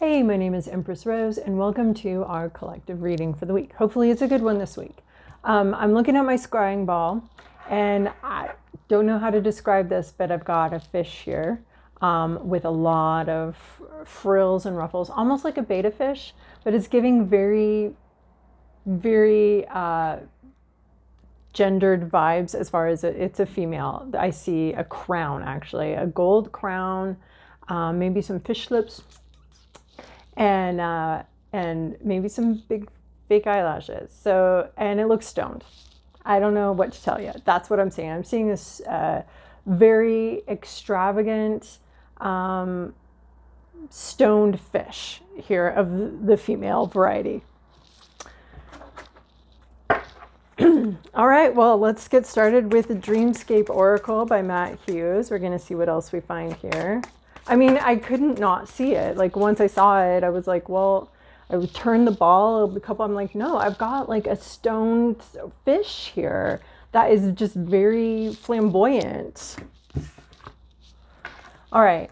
Hey, my name is Empress Rose, and welcome to our collective reading for the week. Hopefully it's a good one this week. I'm looking at my scrying ball, and I don't know how to describe this, but I've got a fish here with a lot of frills and ruffles, almost like a betta fish, but it's giving very, very gendered vibes as far as it's a female. I see a crown, actually, a gold crown, maybe some fish lips, and maybe some big fake eyelashes. So, and it looks stoned. I don't know what to tell you. That's what I'm seeing. I'm seeing this very extravagant stoned fish here of the female variety. All right, well, let's get started with the Dreamscape Oracle by Matt Hughes. We're going to see what else we find here. I mean, I couldn't not see it. Like, once I saw it, I was like, well, I would turn the ball a couple. I'm like, no, I've got like a stoned fish here that is just very flamboyant. All right.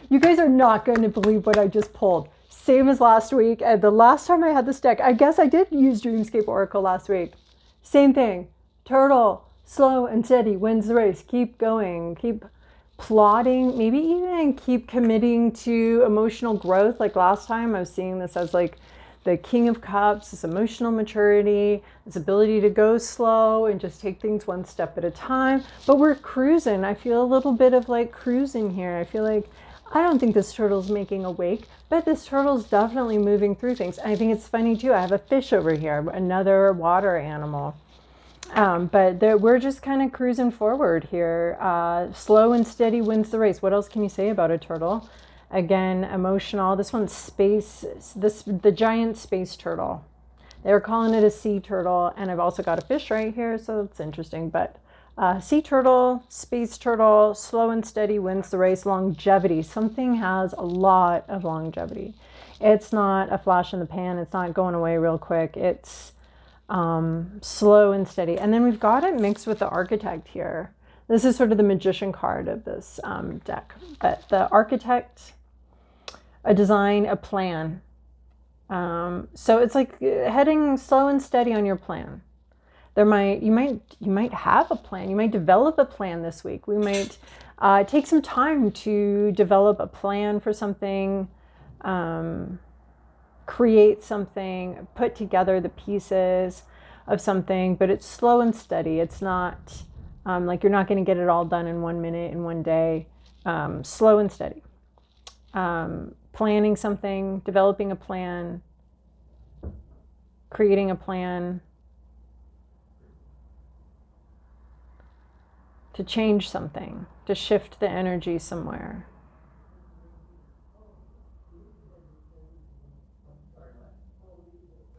You guys are not going to believe what I just pulled. Same as last week. And the last time I had this deck, I guess I did use Dreamscape Oracle last week. Same thing. Turtle, slow and steady, wins the race. Keep going. Keep plotting, maybe even keep committing to emotional growth. Like last time, I was seeing this as like the King of Cups, this emotional maturity, this ability to go slow and just take things one step at a time. But we're cruising. I feel a little bit of like cruising here. I feel like I don't think this turtle's making a wake, but this turtle's definitely moving through things. I think it's funny too. I have a fish over here, another water animal. But we're just kind of cruising forward here. Slow and steady wins the race. What else can you say about a turtle? Again, emotional. This one's space. The giant space turtle. They were calling it a sea turtle, and I've also got a fish right here, so it's interesting. But sea turtle, space turtle, slow and steady wins the race. Longevity. Something has a lot of longevity. It's not a flash in the pan. It's not going away real quick. It's slow and steady. And then we've got it mixed with the Architect here. This is sort of the magician card of this deck. But the Architect, a design, a plan. So it's like heading slow and steady on your plan. You might have a plan. You might develop a plan this week. We might take some time to develop a plan for something, create something, put together the pieces of something, but it's slow and steady. It's not like you're not going to get it all done in 1 minute, in 1 day. Slow and steady. Planning something, developing a plan, creating a plan to change something, to shift the energy somewhere.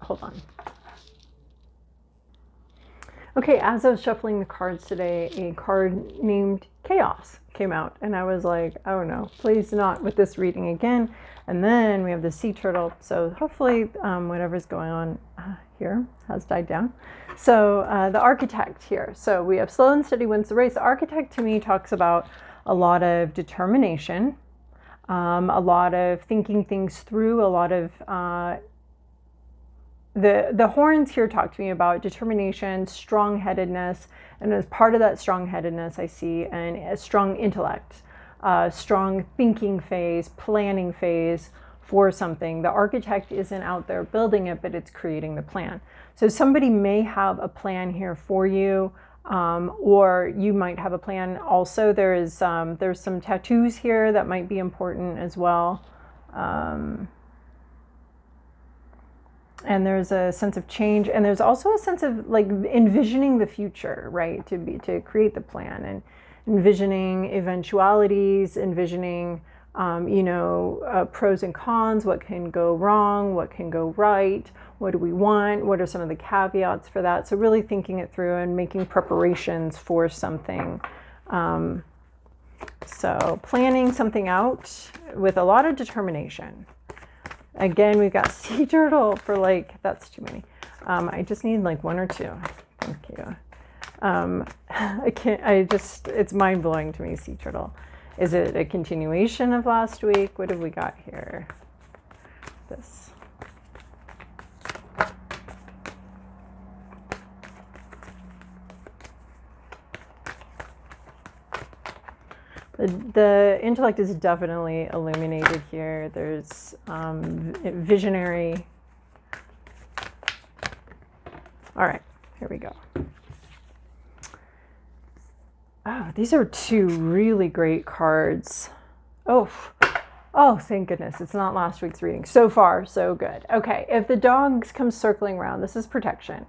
Hold on. Okay, as I was shuffling the cards today, a card named Chaos came out, and I was like, oh no, please not with this reading again. And then we have the sea turtle, so hopefully whatever's going on here has died down. So the Architect here. So we have slow and steady wins the race. The Architect to me talks about a lot of determination, a lot of thinking things through, a lot of the horns here talk to me about determination, strong-headedness, and as part of that strong-headedness, I see a strong intellect, strong thinking phase, planning phase for something. The Architect isn't out there building it, but it's creating the plan. So somebody may have a plan here for you, or you might have a plan also. There's some tattoos here that might be important as well. And there's a sense of change, and there's also a sense of like envisioning the future, right? To create the plan and envisioning eventualities, envisioning, pros and cons, what can go wrong, what can go right, what do we want, what are some of the caveats for that? So really thinking it through and making preparations for something. So planning something out with a lot of determination. Again, we've got sea turtle for like, that's too many. I just need like 1 or 2. Thank you. It's mind blowing to me, sea turtle. Is it a continuation of last week? What have we got here? this. The intellect is definitely illuminated here. There's visionary. All right, here we go. Oh, these are two really great cards. Oh, thank goodness. It's not last week's reading. So far, so good. Okay, if the dogs come circling around, this is protection.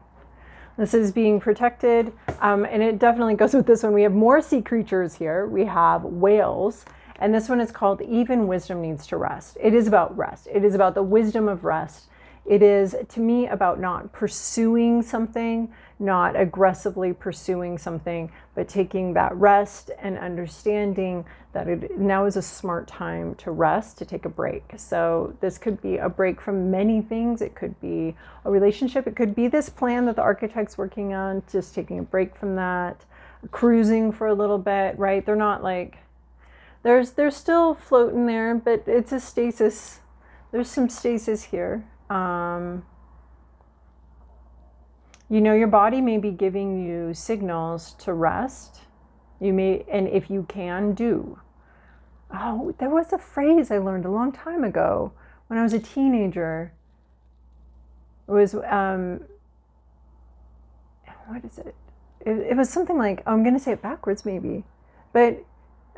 This is being protected, and it definitely goes with this one. We have more sea creatures here. We have whales, and this one is called Even Wisdom Needs to Rest. It is about rest. It is about the wisdom of rest. It is, to me, about not pursuing something, not aggressively pursuing something, but taking that rest and understanding that it now is a smart time to rest, to take a break. So this could be a break from many things. It could be a relationship. It could be this plan that the architect's working on, just taking a break from that, cruising for a little bit, right? They're not like, they're still floating there, but it's a stasis. There's some stasis here. You know, your body may be giving you signals to rest. You may, and if you can, do. Oh, there was a phrase I learned a long time ago when I was a teenager. It was, what is it? It was something like, I'm going to say it backwards maybe, but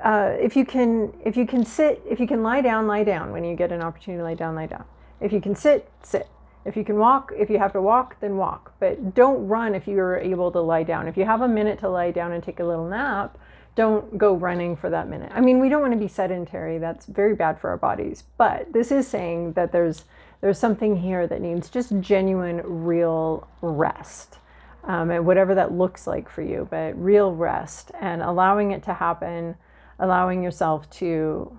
if you can sit, if you can lie down when you get an opportunity to lie down, lie down. If you can sit, sit. If you can walk, if you have to walk, then walk. But don't run if you're able to lie down. If you have a minute to lie down and take a little nap, don't go running for that minute. I mean, we don't want to be sedentary. That's very bad for our bodies. But this is saying that there's something here that needs just genuine, real rest. And whatever that looks like for you, but real rest and allowing it to happen, allowing yourself to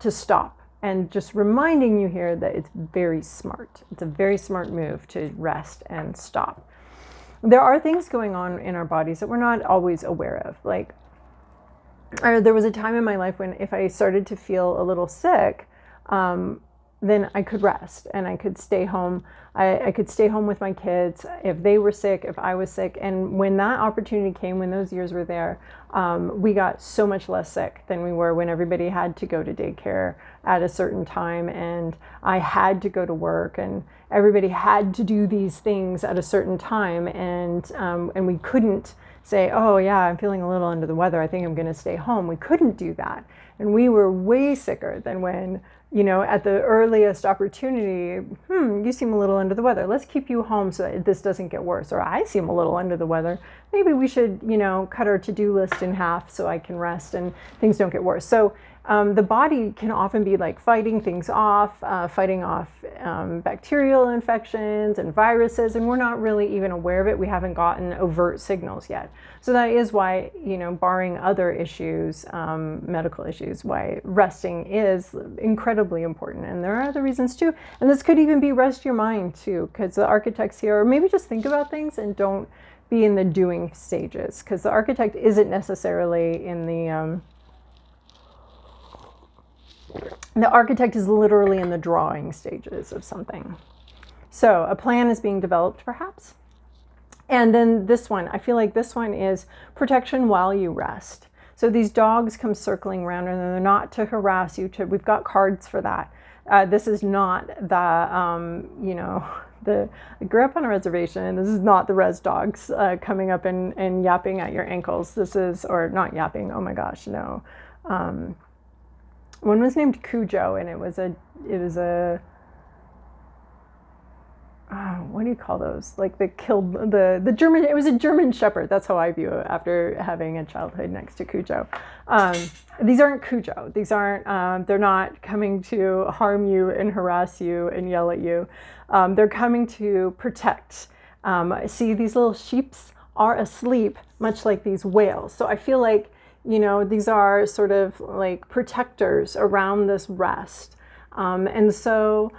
stop. And just reminding you here that it's very smart. It's a very smart move to rest and stop. There are things going on in our bodies that we're not always aware of. Like, there was a time in my life when if I started to feel a little sick, then I could rest and I could stay home. I could stay home with my kids if they were sick, if I was sick. And when that opportunity came, when those years were there, we got so much less sick than we were when everybody had to go to daycare at a certain time. And I had to go to work and everybody had to do these things at a certain time. And we couldn't say, oh yeah, I'm feeling a little under the weather, I think I'm going to stay home. We couldn't do that. And we were way sicker than when, you know, at the earliest opportunity, you seem a little under the weather. Let's keep you home so that this doesn't get worse. Or I seem a little under the weather. Maybe we should, you know, cut our to-do list in half so I can rest and things don't get worse. So the body can often be like fighting things off, fighting off bacterial infections and viruses, and we're not really even aware of it. We haven't gotten overt signals yet. So that is why, you know, barring other issues, medical issues, why resting is incredibly important. And there are other reasons too. And this could even be rest your mind too, because the architect's here, or maybe just think about things and don't be in the doing stages, because the architect isn't necessarily in the architect is literally in the drawing stages of something. So a plan is being developed perhaps. And then this one, I feel like this one is protection while you rest. So these dogs come circling around and they're not to harass you. We've got cards for that. This is not the, you know, I grew up on a reservation and this is not the res dogs coming up and yapping at your ankles. This is, or not yapping, oh my gosh, no. One was named Cujo, and it was a what do you call those? Like they killed the German, it was a German Shepherd. That's how I view it after having a childhood next to Cujo. These aren't Cujo. These aren't, they're not coming to harm you and harass you and yell at you. They're coming to protect. See, these little sheeps are asleep, much like these whales. So I feel like, you know, these are sort of like protectors around this rest. And so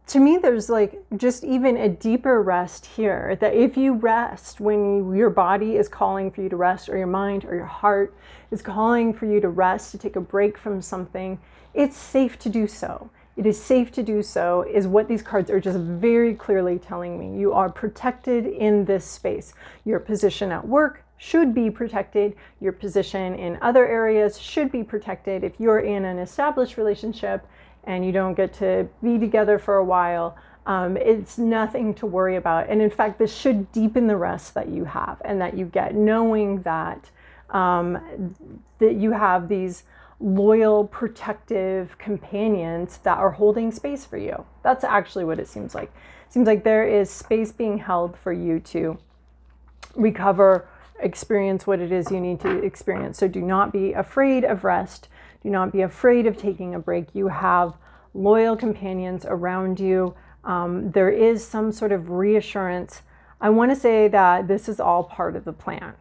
to me, there's like just even a deeper rest here, that if you rest when your body is calling for you to rest, or your mind or your heart is calling for you to rest, to take a break from something, it's safe to do so. it is safe to do so, is what these cards are just very clearly telling me. You are protected in this space. Your position at work should be protected. Your position in other areas should be protected. If you're in an established relationship and you don't get to be together for a while, it's nothing to worry about. And in fact, this should deepen the rest that you have and that you get, knowing that that you have these loyal, protective companions that are holding space for you. That's actually what it seems like. It seems like there is space being held for you to recover, experience what it is you need to experience. So do not be afraid of rest. Do not be afraid of taking a break. You have loyal companions around you. There is some sort of reassurance. I want to say that this is all part of the plan.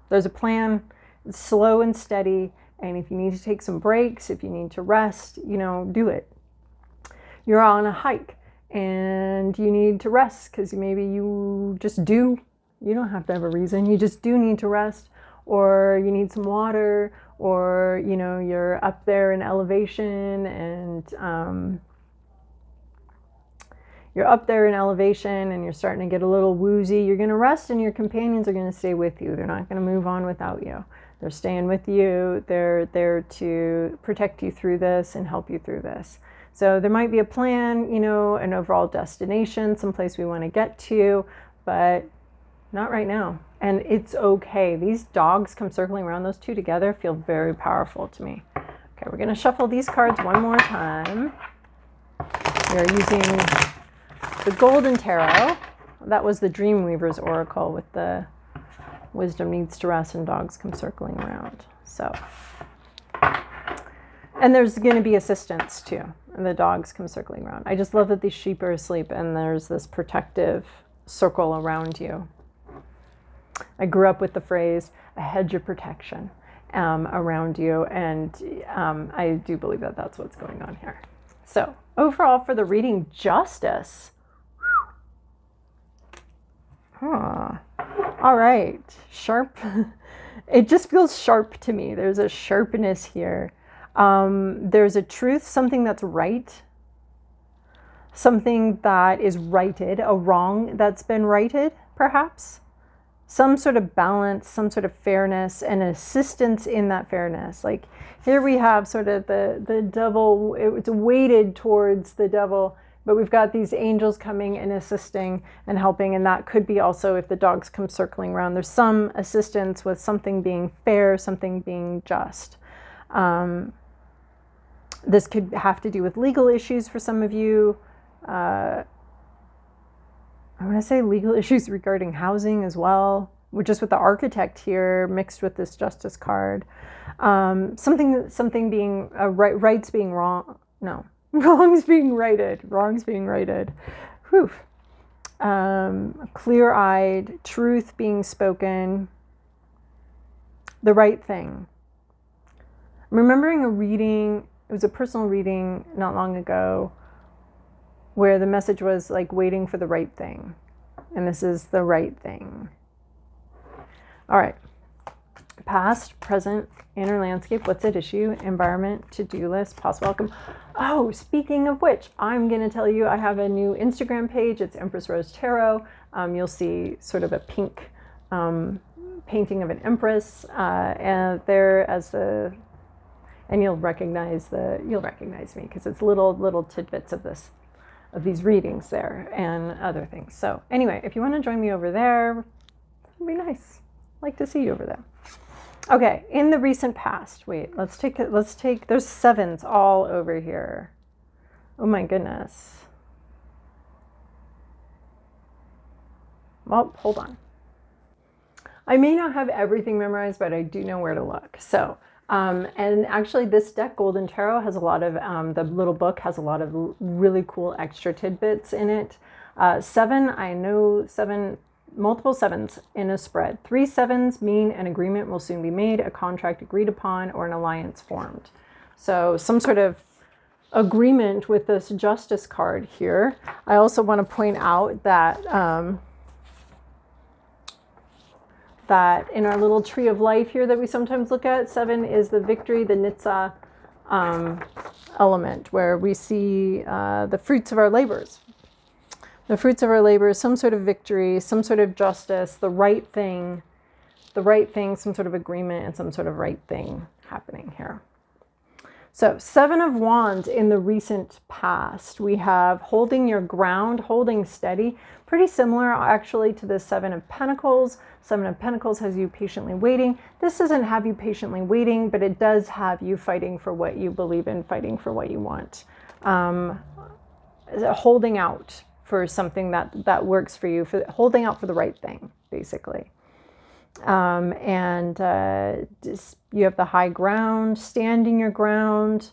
There's a plan. It's slow and steady. And if you need to take some breaks, if you need to rest, do it. You're on a hike and you need to rest because maybe you just do. You don't have to have a reason. You just do need to rest, or you need some water, or, you're up there in elevation and you're starting to get a little woozy. You're going to rest and your companions are going to stay with you. They're not going to move on without you. They're staying with you. They're there to protect you through this and help you through this. So there might be a plan, an overall destination, someplace we want to get to, but not right now. And it's okay. These dogs come circling around, those two together feel very powerful to me. Okay, we're going to shuffle these cards one more time. We're using the Golden Tarot. That was the Dreamweaver's Oracle with the wisdom needs to rest and dogs come circling around. So, and there's going to be assistance too. And the dogs come circling around. I just love that these sheep are asleep and there's this protective circle around you. I grew up with the phrase, a hedge of protection around you. And I do believe that that's what's going on here. So overall for the reading, Justice. Huh. All right. Sharp. It just feels sharp to me. There's a sharpness here. There's a truth, something that's right. Something that is righted, a wrong that's been righted, perhaps. Some sort of balance, some sort of fairness and assistance in that fairness. Like here we have sort of the devil, it's weighted towards the devil, but we've got these angels coming and assisting and helping. And that could be also if the dogs come circling around, there's some assistance with something being fair, something being just. This could have to do with legal issues for some of you. I want to say legal issues regarding housing as well, just with the Architect here mixed with this Justice card. Something being rights being wrong. No, wrongs being righted. Wrongs being righted. Whew. Clear-eyed, truth being spoken. The right thing. I'm remembering a reading. It was a personal reading not long ago where the message was like waiting for the right thing. And this is the right thing. All right. Past, present, inner landscape. What's at issue? Environment, to-do list, possible outcome. Oh, speaking of which, I'm going to tell you I have a new Instagram page. It's Empress Rose Tarot. You'll see sort of a pink painting of an empress. And there as the... And you'll recognize me because it's little tidbits of these readings there and other things. So anyway, if you want to join me over there, it'd be nice. I'd like to see you over there. Okay, in the recent past. Wait, let's take. There's sevens all over here. Oh my goodness. Well, hold on. I may not have everything memorized, but I do know where to look. So. And actually this deck, Golden Tarot, has a lot of, the little book has a lot of really cool extra tidbits in it. Seven, I know multiple sevens in a spread. 3 sevens mean an agreement will soon be made, a contract agreed upon, or an alliance formed. So some sort of agreement with this Justice card here. I also want to point out that, that in our little tree of life here that we sometimes look at, 7 is the victory, the Nitsa, element, where we see the fruits of our labors. The fruits of our labors, some sort of victory, some sort of justice, the right thing, some sort of agreement, and some sort of right thing happening here. So 7 of Wands in the recent past, we have holding your ground, holding steady, pretty similar actually to the 7 of Pentacles. 7 of Pentacles has you patiently waiting. This doesn't have you patiently waiting, but it does have you fighting for what you believe in, fighting for what you want. Holding out for something that works for you, for holding out for the right thing, basically. You have the high ground, standing your ground,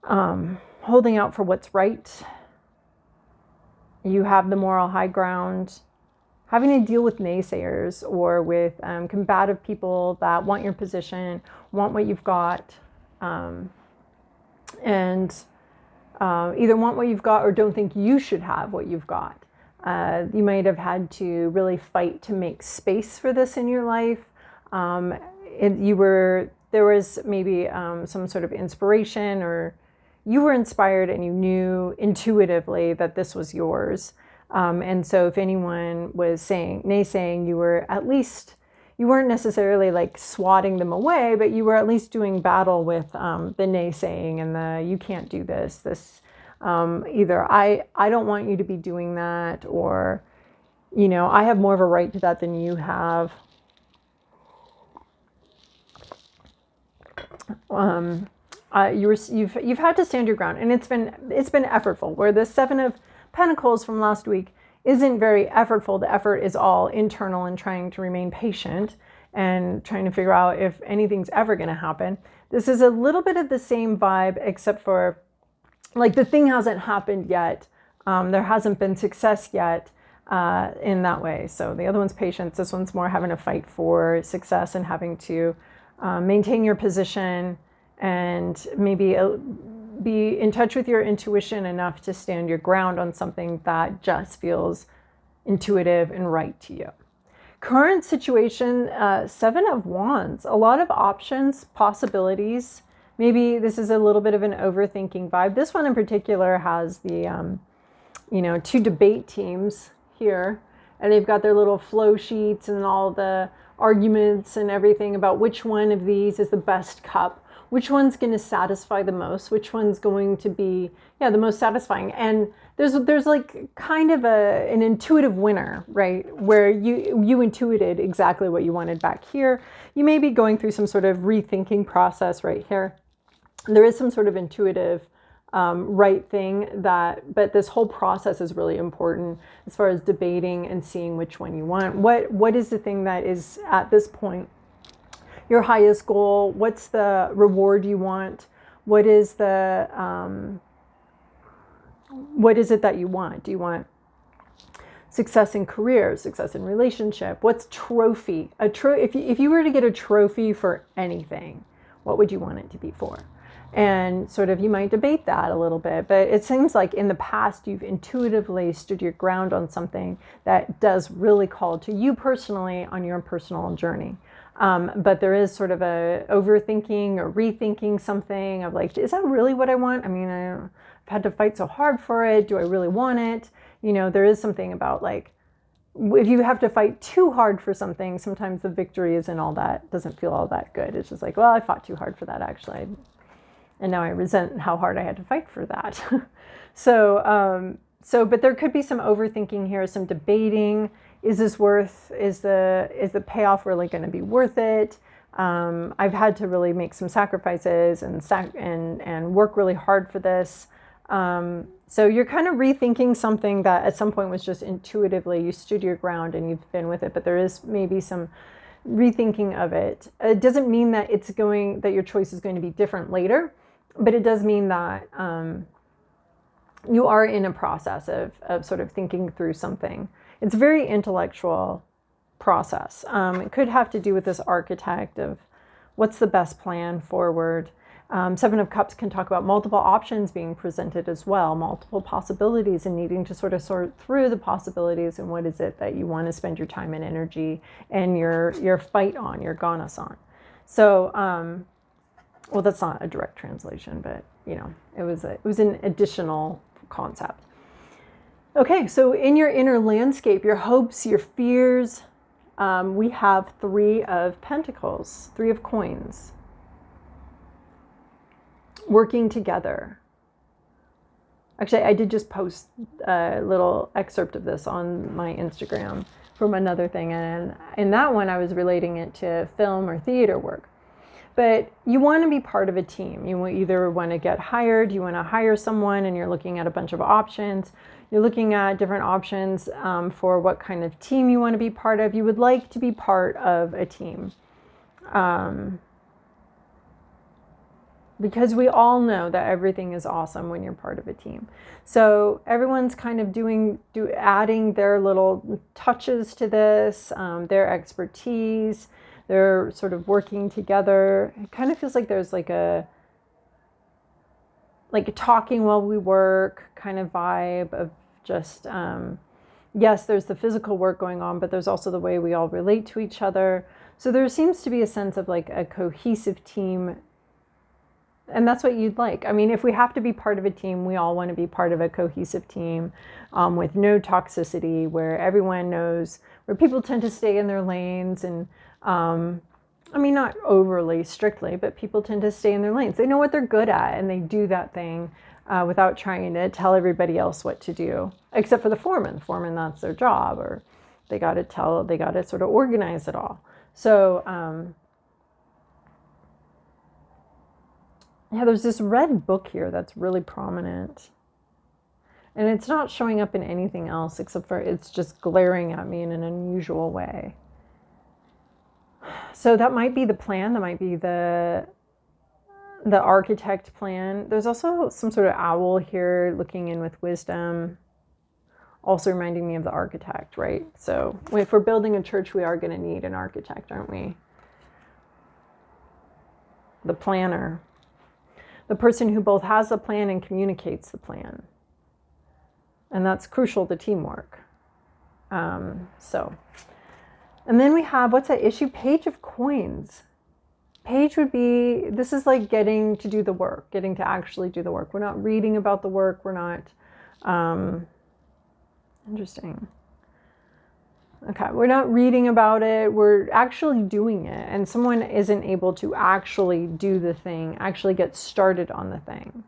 holding out for what's right. You have the moral high ground, having to deal with naysayers or with combative people that want your position, want what you've got, either want what you've got or don't think you should have what you've got. You might have had to really fight to make space for this in your life. There was maybe some sort of inspiration, or you were inspired and you knew intuitively that this was yours. And so if anyone was naysaying, you were at least, you weren't necessarily like swatting them away, but you were at least doing battle with the naysaying and you can't do this. Either I don't want you to be doing that, or, I have more of a right to that than you have. You've had to stand your ground, and it's been effortful. Where the 7 of Pentacles from last week isn't very effortful. The effort is all internal and trying to remain patient and trying to figure out if anything's ever going to happen. This is a little bit of the same vibe, except for like the thing hasn't happened yet. There hasn't been success yet in that way. So the other one's patience. This one's more having to fight for success and having to maintain your position and maybe be in touch with your intuition enough to stand your ground on something that just feels intuitive and right to you. Current situation, 7 of Wands, a lot of options, possibilities. Maybe this is a little bit of an overthinking vibe. This one in particular has the, 2 debate teams here, and they've got their little flow sheets and all the arguments and everything about which one of these is the best cup, which one's going to satisfy the most, which one's going to be, the most satisfying. And there's like kind of an intuitive winner, right? Where you intuited exactly what you wanted back here. You may be going through some sort of rethinking process right here. There is some sort of intuitive right thing but this whole process is really important as far as debating and seeing which one you want. What is the thing that is at this point your highest goal? What's the reward you want? What is the what is it that you want? Do you want success in career, success in relationship? What's trophy? If you were to get a trophy for anything, what would you want it to be for? And sort of, you might debate that a little bit, but it seems like in the past, you've intuitively stood your ground on something that does really call to you personally on your personal journey. But there is sort of a overthinking or rethinking something of like, is that really what I want? I mean, I've had to fight so hard for it. Do I really want it? There is something about like, if you have to fight too hard for something, sometimes the victory doesn't feel all that good. It's just like, well, I fought too hard for that actually. And now I resent how hard I had to fight for that. But there could be some overthinking here, some debating. Is the payoff really going to be worth it? I've had to really make some sacrifices and work really hard for this. So you're kind of rethinking something that at some point was just intuitively, you stood your ground and you've been with it, but there is maybe some rethinking of it. It doesn't mean that that your choice is going to be different later, but it does mean that you are in a process of sort of thinking through something. It's a very intellectual process. It could have to do with this architect of what's the best plan forward. 7 of Cups can talk about multiple options being presented as well, multiple possibilities, and needing to sort of sort through the possibilities and what is it that you want to spend your time and energy and your fight on, your ganas on. So Well, that's not a direct translation, but you know, it was an additional concept. Okay, so in your inner landscape, your hopes, your fears, we have 3 of Pentacles, 3 of coins, working together. Actually, I did just post a little excerpt of this on my Instagram from another thing. And in that one, I was relating it to film or theater work. But you want to be part of a team. You either want to get hired, you want to hire someone, and you're looking at a bunch of options. You're looking at different options for what kind of team you want to be part of. You would like to be part of a team. Because we all know that everything is awesome when you're part of a team. So everyone's kind of adding their little touches to this, their expertise. They're sort of working together. It kind of feels like there's like a talking while we work kind of vibe of just, yes, there's the physical work going on, but there's also the way we all relate to each other. So there seems to be a sense of like a cohesive team. And that's what you'd like. I mean, if we have to be part of a team, we all want to be part of a cohesive team with no toxicity, where everyone knows, where people tend to stay in their lanes. And I mean, not overly strictly, but people tend to stay in their lanes. They know what they're good at, and they do that thing without trying to tell everybody else what to do, except for the foreman. The foreman, that's their job, or they got to sort of organize it all. So, yeah, there's this red book here that's really prominent. And it's not showing up in anything else except for it's just glaring at me in an unusual way. So that might be the plan. That might be the architect plan. There's also some sort of owl here looking in with wisdom. Also reminding me of the architect, right? So if we're building a church, we are going to need an architect, aren't we? The planner. The person who both has the plan and communicates the plan. And that's crucial to teamwork. And then we have, what's that issue? Page of coins. Page would be, this is like getting to do the work, getting to actually do the work. We're not reading about the work. We're not, interesting. Okay, we're not reading about it, we're actually doing it. And someone isn't able to actually do the thing, actually get started on the thing,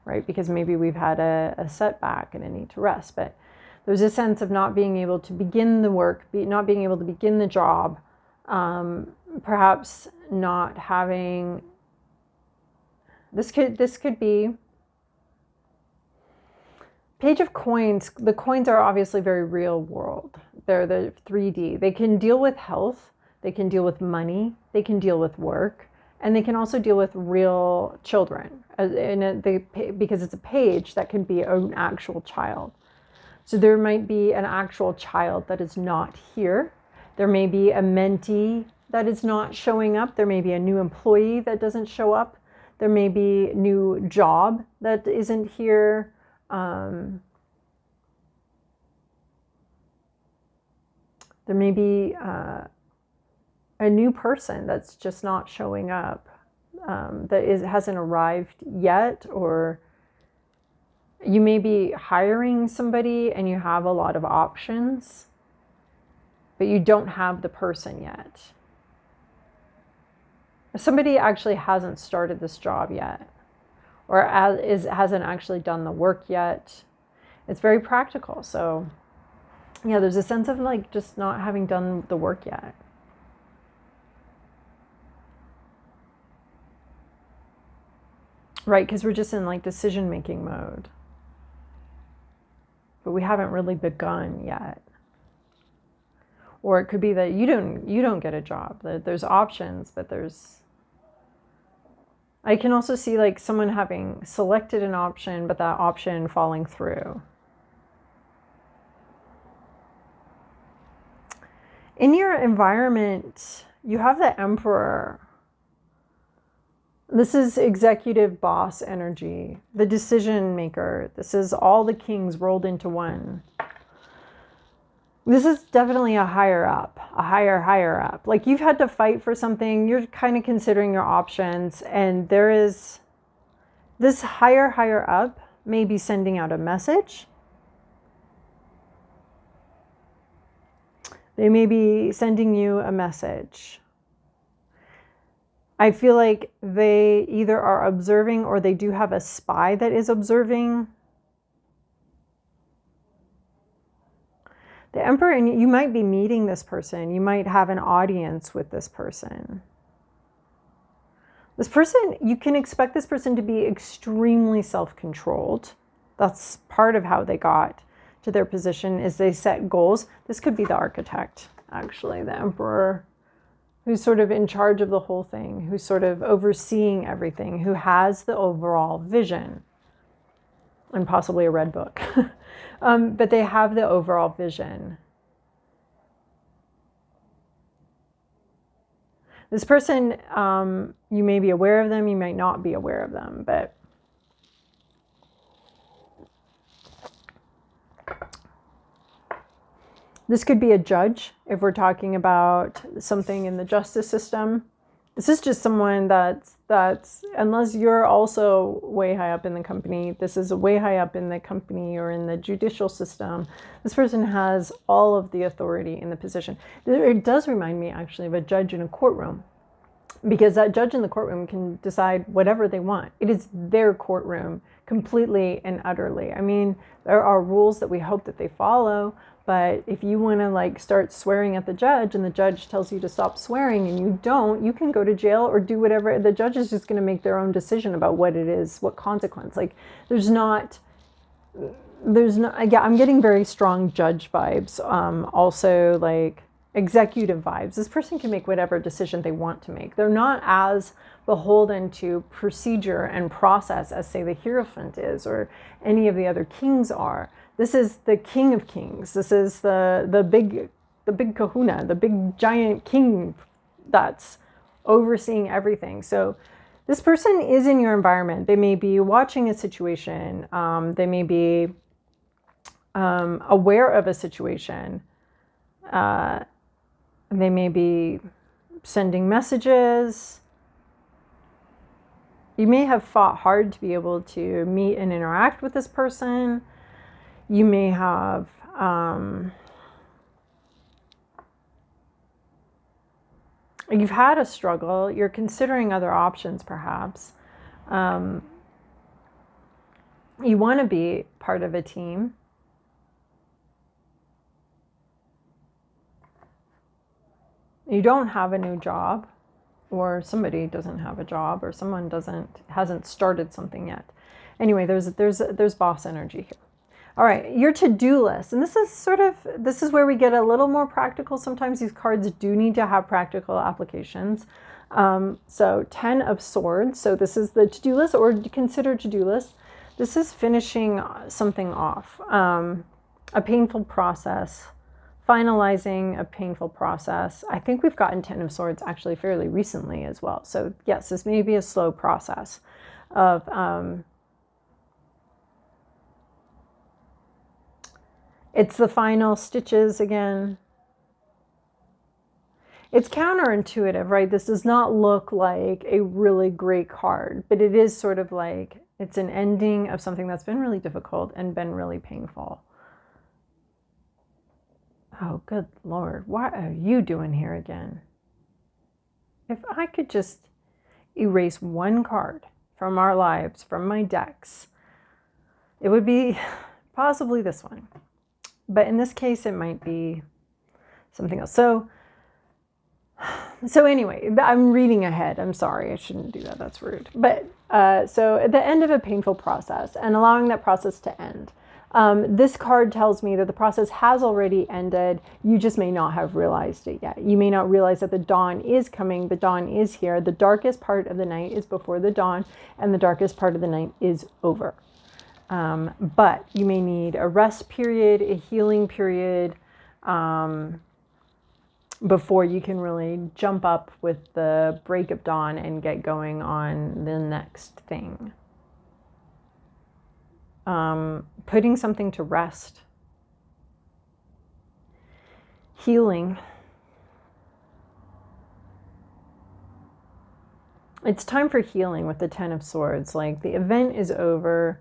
right? Because maybe we've had a setback and a need to rest. But there's a sense of not being able to begin the work, not being able to begin the job, perhaps not having, this could be, Page of Coins, the coins are obviously very real world. They're the 3D. They can deal with health, they can deal with money, they can deal with work, and they can also deal with real children. Because it's a page that can be an actual child. So there might be an actual child that is not here. There may be a mentee that is not showing up. There may be a new employee that doesn't show up. There may be a new job that isn't here. There may be a new person that's just not showing up, hasn't arrived yet, or you may be hiring somebody and you have a lot of options, but you don't have the person yet. Somebody actually hasn't started this job yet, or hasn't actually done the work yet. It's very practical. So yeah, there's a sense of like just not having done the work yet. Right, because we're just in like decision-making mode. But we haven't really begun yet. Or it could be that you don't get a job. There's options, but I can also see like someone having selected an option, but that option falling through. In your environment, you have the Emperor. This is executive boss energy, the decision maker. This is all the kings rolled into one. This is definitely a higher up, a higher up. Like you've had to fight for something. You're kind of considering your options, and there is this higher up may be sending out a message. They may be sending you a message. I feel like they either are observing or they do have a spy that is observing. The Emperor, and you might be meeting this person. You might have an audience with this person. This person, you can expect this person to be extremely self-controlled. That's part of how they got to their position, is they set goals. This could be the architect, actually, the Emperor, who's sort of in charge of the whole thing, who's sort of overseeing everything, who has the overall vision, and possibly a red book. But they have the overall vision. This person, you may be aware of them, you might not be aware of them, but this could be a judge if we're talking about something in the justice system. This is just someone that's unless you're also way high up in the company, this is way high up in the company or in the judicial system. This person has all of the authority in the position. It does remind me actually of a judge in a courtroom, because that judge in the courtroom can decide whatever they want. It is their courtroom completely and utterly. I mean, there are rules that we hope that they follow, but if you want to like start swearing at the judge and the judge tells you to stop swearing and you don't, you can go to jail or do whatever. The judge is just going to make their own decision about what it is, what consequence. Like there's not, yeah, I'm getting very strong judge vibes. Also like executive vibes. This person can make whatever decision they want to make. They're not as beholden to procedure and process as, say, the Hierophant is or any of the other kings are. This is the King of Kings. This is the big kahuna, the big giant king that's overseeing everything. So this person is in your environment. They may be watching a situation. They may be aware of a situation. They may be sending messages. You may have fought hard to be able to meet and interact with this person. You may have you've had a struggle. You're considering other options, perhaps. You want to be part of a team. You don't have a new job, or somebody doesn't have a job, or someone hasn't started something yet. Anyway, there's boss energy here. All right, your to-do list. And this is where we get a little more practical. Sometimes these cards do need to have practical applications. So 10 of Swords. So this is the to-do list, or consider to-do list. This is finishing something off, a painful process, finalizing a painful process. I think we've gotten 10 of Swords actually fairly recently as well. So yes, this may be a slow process of, it's the final stitches again. It's counterintuitive, right? This does not look like a really great card, but it is sort of like it's an ending of something that's been really difficult and been really painful. Oh, good Lord, what are you doing here again? If I could just erase one card from our lives, from my decks, it would be possibly this one. But in this case, it might be something else. So anyway, I'm reading ahead. I'm sorry, I shouldn't do that. That's rude. But so at the end of a painful process and allowing that process to end. This card tells me that the process has already ended. You just may not have realized it yet. You may not realize that the dawn is coming. The dawn is here. The darkest part of the night is before the dawn, and the darkest part of the night is over. But you may need a rest period, a healing period, before you can really jump up with the break of dawn and get going on the next thing. Putting something to rest. healing. It's time for healing with the Ten of Swords. Like, the event is over.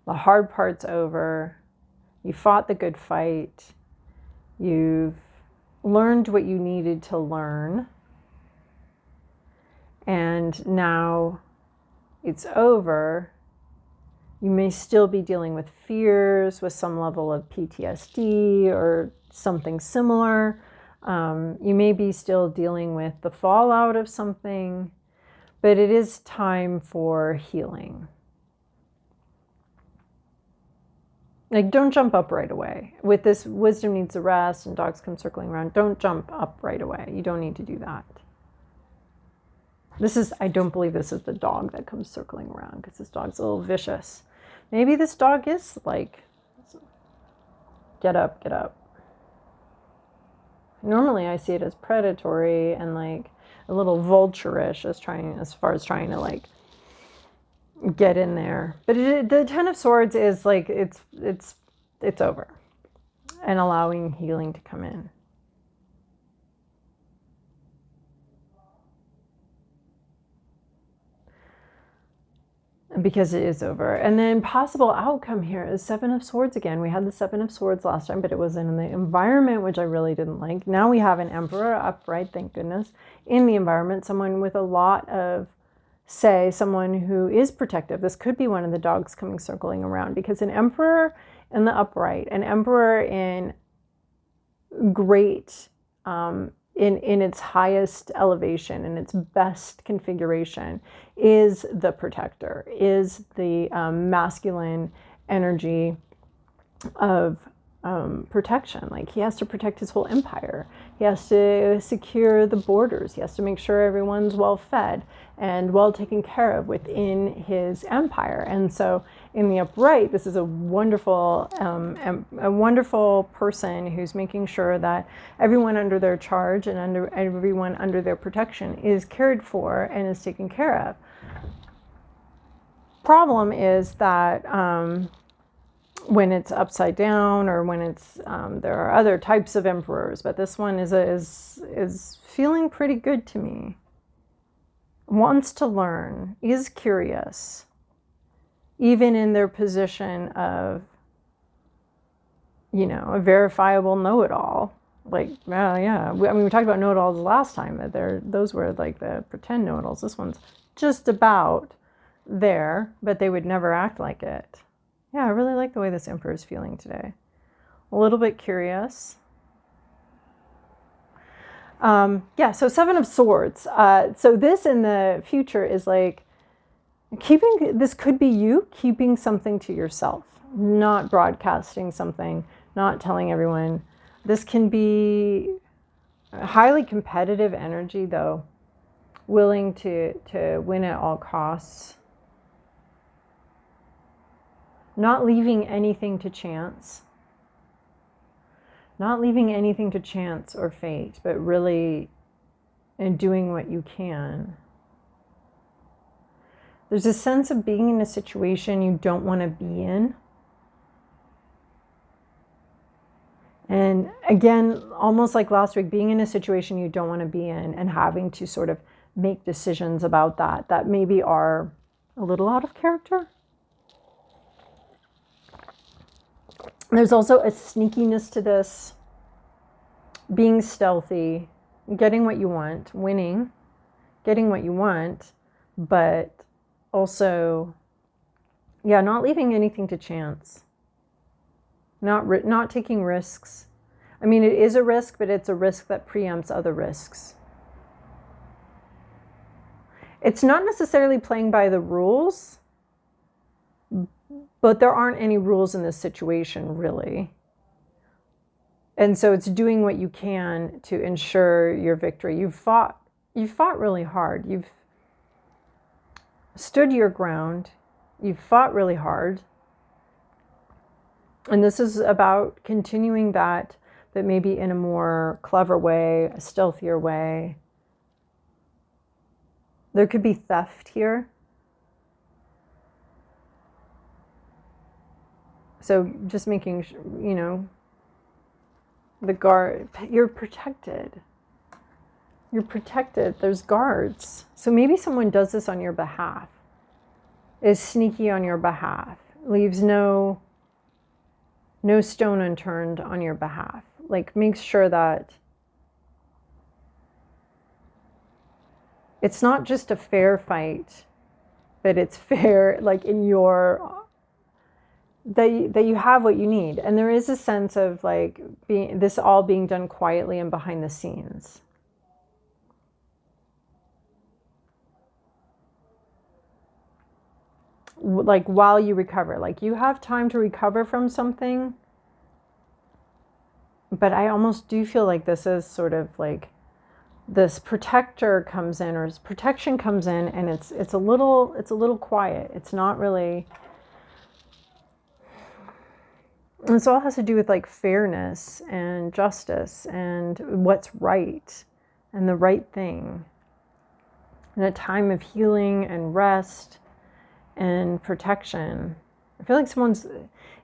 The hard part's over. You fought the good fight. You've learned what you needed to learn. And now it's over. You may still be dealing with fears, with some level of PTSD or something similar. You may be still dealing with the fallout of something, but it is time for healing. Like, don't jump up right away. With this, wisdom needs a rest and dogs come circling around. Don't jump up right away. You don't need to do that. This is, I don't believe this is the dog that comes circling around, because this dog's a little vicious. Maybe this dog is like, get up, get up. Normally I see it as predatory and like a little vulture-ish, as far as trying to like get in there. But the Ten of Swords is like, it's over, and allowing healing to come in. Because it is over. And then possible outcome here is Seven of Swords again. We had the Seven of Swords last time, but it was in the environment, which I really didn't like. Now we have an Emperor upright, thank goodness, in the environment. Someone with a lot of say, someone who is protective. This could be one of the dogs coming circling around, because an Emperor in the upright, an Emperor in great, in its highest elevation, in its best configuration, is the protector, is the masculine energy of protection. Like, he has to protect his whole empire. He has to secure the borders. He has to make sure everyone's well fed and well taken care of within his empire. And so in the upright, this is a wonderful person who's making sure that everyone under their charge and everyone under their protection is cared for and is taken care of. Problem is that when it's upside down, or when it's there are other types of emperors, but this one is feeling pretty good to me. Wants to learn, is curious, even in their position of, you know, a verifiable know-it-all. Like, well, yeah, I mean, we talked about know-it-alls last time, that those were like the pretend know-it-alls. This one's just about there, but they would never act like it. Yeah, I really like the way this Emperor is feeling today. A little bit curious. Yeah, so Seven of Swords. So this in the future is like this could be you keeping something to yourself, not broadcasting something, not telling everyone. This can be a highly competitive energy, though, willing to win at all costs. Not leaving anything to chance. Not leaving anything to chance or fate, but really doing what you can. There's a sense of being in a situation you don't want to be in. And again, almost like last week, being in a situation you don't want to be in and having to sort of make decisions about that maybe are a little out of character. There's also a sneakiness to this, being stealthy, getting what you want, winning, getting what you want, but also, yeah, not leaving anything to chance, not taking risks. I mean, it is a risk, but it's a risk that preempts other risks. It's not necessarily playing by the rules, but there aren't any rules in this situation, really. And so it's doing what you can to ensure your victory. You've fought really hard. You've stood your ground. You've fought really hard. And this is about continuing that, but maybe in a more clever way, a stealthier way. There could be theft here. So just making, you know, The guard, you're protected. You're protected. There's guards. So maybe someone does this on your behalf, is sneaky on your behalf, leaves no stone unturned on your behalf. Like, makes sure that it's not just a fair fight, but it's fair, like in your, that you have what you need. And there is a sense of like this all being done quietly and behind the scenes. Like while you recover, like you have time to recover from something. But I almost do feel like this is sort of like this protector comes in, or protection comes in, and it's a little quiet. It's not really. And this all has to do with like fairness and justice and what's right and the right thing. In a time of healing and rest and protection. I feel like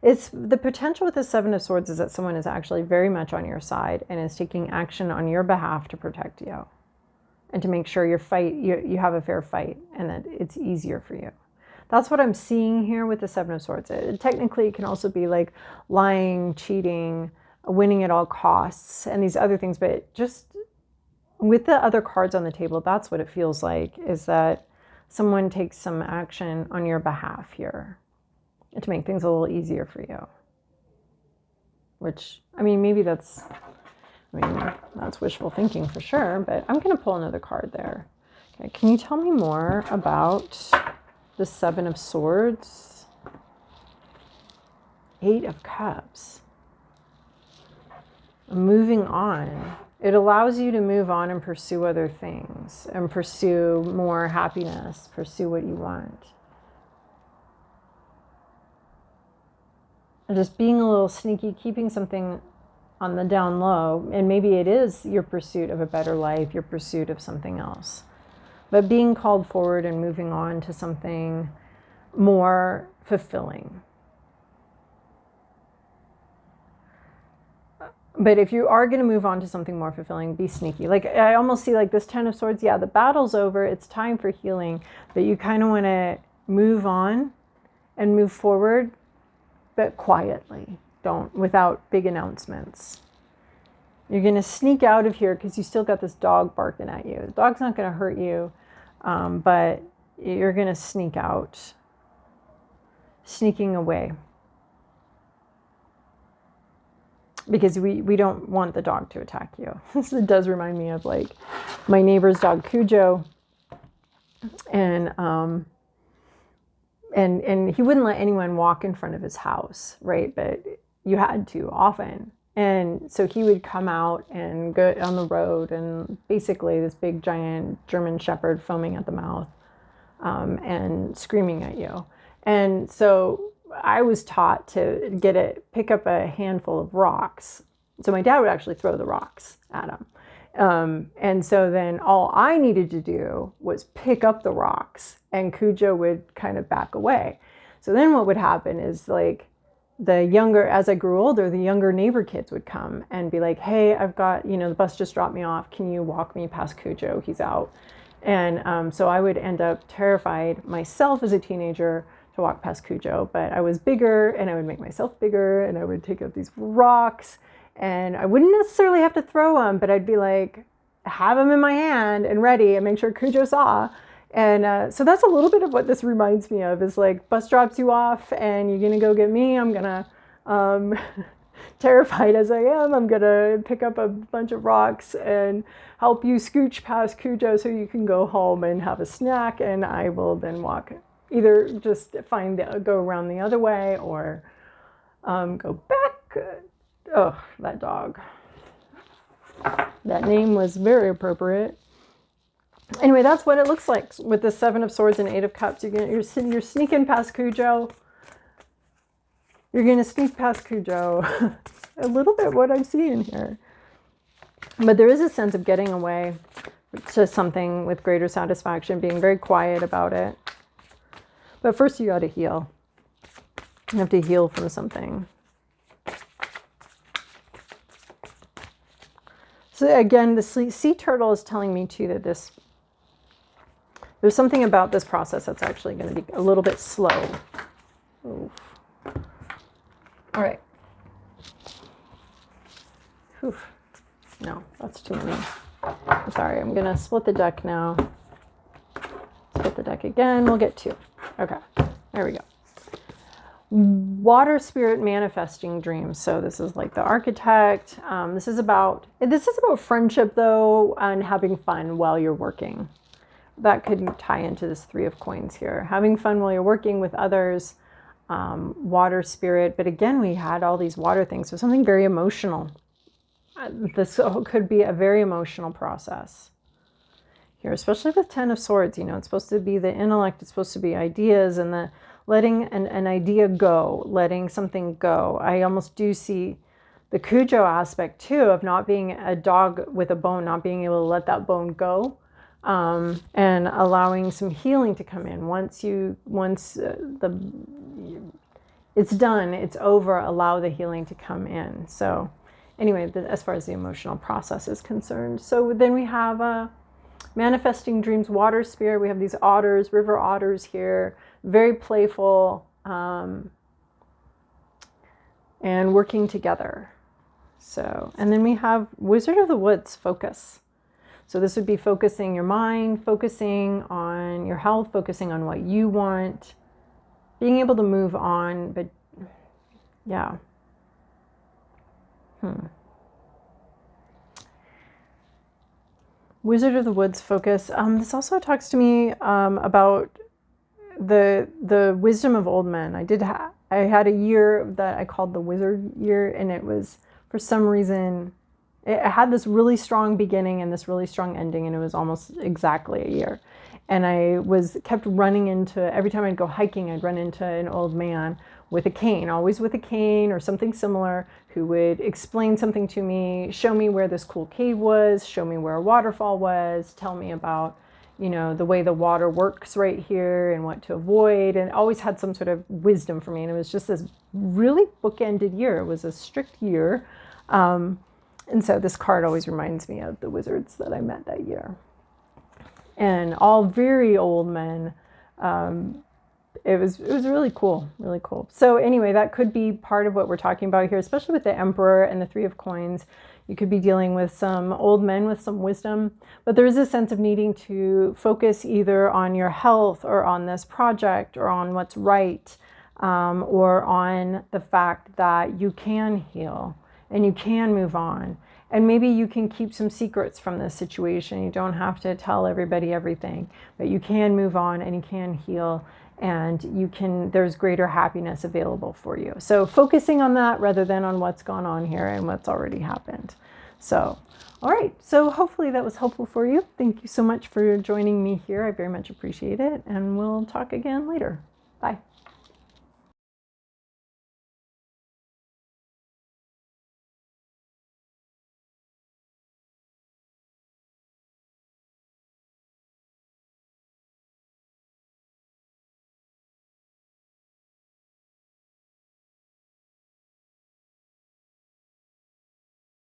it's the potential with the Seven of Swords is that someone is actually very much on your side and is taking action on your behalf to protect you and to make sure you have a fair fight and that it's easier for you. That's what I'm seeing here with the Seven of Swords. Technically, it can also be like lying, cheating, winning at all costs, and these other things. But just with the other cards on the table, that's what it feels like, is that someone takes some action on your behalf here to make things a little easier for you. Which, I mean, maybe that's wishful thinking for sure, but I'm going to pull another card there. Okay, can you tell me more about the Seven of Swords? Eight of Cups. Moving on. It allows you to move on and pursue other things and pursue more happiness, pursue what you want. And just being a little sneaky, keeping something on the down low, and maybe it is your pursuit of a better life, your pursuit of something else. But being called forward and moving on to something more fulfilling. But if you are going to move on to something more fulfilling, be sneaky. Like I almost see like this Ten of Swords. Yeah, the battle's over. It's time for healing. But you kind of want to move on and move forward, but quietly. Don't, without big announcements. You're going to sneak out of here because you still got this dog barking at you. The dog's not going to hurt you, but you're going to sneak out. Sneaking away. Because we don't want the dog to attack you. This does remind me of like my neighbor's dog Cujo, and he wouldn't let anyone walk in front of his house, right? But you had to often, and so he would come out and go on the road, and basically this big giant German Shepherd foaming at the mouth, and screaming at you, and so I was taught to pick up a handful of rocks. So my dad would actually throw the rocks at him. And so then all I needed to do was pick up the rocks, and Cujo would kind of back away. So then what would happen is like as I grew older, the younger neighbor kids would come and be like, hey, I've got, the bus just dropped me off. Can you walk me past Cujo? He's out. And so I would end up terrified myself as a teenager to walk past Cujo, but I was bigger and I would make myself bigger and I would take out these rocks and I wouldn't necessarily have to throw them, but I'd be like, have them in my hand and ready and make sure Cujo saw. And so that's a little bit of what this reminds me of, is like bus drops you off and you're going to go get me. I'm going to, terrified as I am, I'm going to pick up a bunch of rocks and help you scooch past Cujo so you can go home and have a snack, and I will then walk. Either just go around the other way or go back. Oh, that dog. That name was very appropriate. Anyway, that's what it looks like with the Seven of Swords and Eight of Cups. You're sneaking past Cujo. You're going to sneak past Cujo. A little bit what I'm seeing here. But there is a sense of getting away to something with greater satisfaction, being very quiet about it. But first you got to heal. You have to heal from something. So again, the sea turtle is telling me too that there's something about this process that's actually going to be a little bit slow. Oof. All right. Oof. No, that's too many. I'm sorry, I'm going to split the deck now. Split the deck again. We'll get two. Okay, there we go. Water spirit manifesting dreams. So this is like the architect. This is about friendship though, and having fun while you're working. That could tie into this 3 of Coins here. Having fun while you're working with others. Water spirit. But again, we had all these water things. So something very emotional. This could be a very emotional process here, especially with 10 of Swords. You know, it's supposed to be the intellect. It's supposed to be ideas and the letting an idea go, letting something go. I almost do see the Cujo aspect too of not being a dog with a bone, not being able to let that bone go, and allowing some healing to come in. Once it's done, it's over, allow the healing to come in. So anyway, as far as the emotional process is concerned. So then we have manifesting dreams, water spirit. We have these otters, river otters here, very playful, and working together. So, and then we have Wizard of the Woods, focus. So this would be focusing your mind, focusing on your health, focusing on what you want, being able to move on. But yeah. Wizard of the Woods, focus. This also talks to me about the wisdom of old men. I had a year that I called the wizard year, and it was, for some reason, it had this really strong beginning and this really strong ending, and it was almost exactly a year. And I kept running into, every time I'd go hiking, I'd run into an old man with a cane, always with a cane or something similar, who would explain something to me, show me where this cool cave was, show me where a waterfall was, tell me about, you know, the way the water works right here and what to avoid, and always had some sort of wisdom for me. And it was just this really bookended year. It was a strict year. And so this card always reminds me of the wizards that I met that year. And all very old men. It was really cool, really cool. So anyway, that could be part of what we're talking about here, especially with the Emperor and the 3 of Coins. You could be dealing with some old men with some wisdom, but there is a sense of needing to focus either on your health or on this project or on what's right, or on the fact that you can heal and you can move on. And maybe you can keep some secrets from this situation. You don't have to tell everybody everything, but you can move on and you can heal, and there's greater happiness available for you. So focusing on that rather than on what's gone on here and what's already happened. So, all right. So hopefully that was helpful for you. Thank you so much for joining me here. I very much appreciate it. And we'll talk again later. Bye.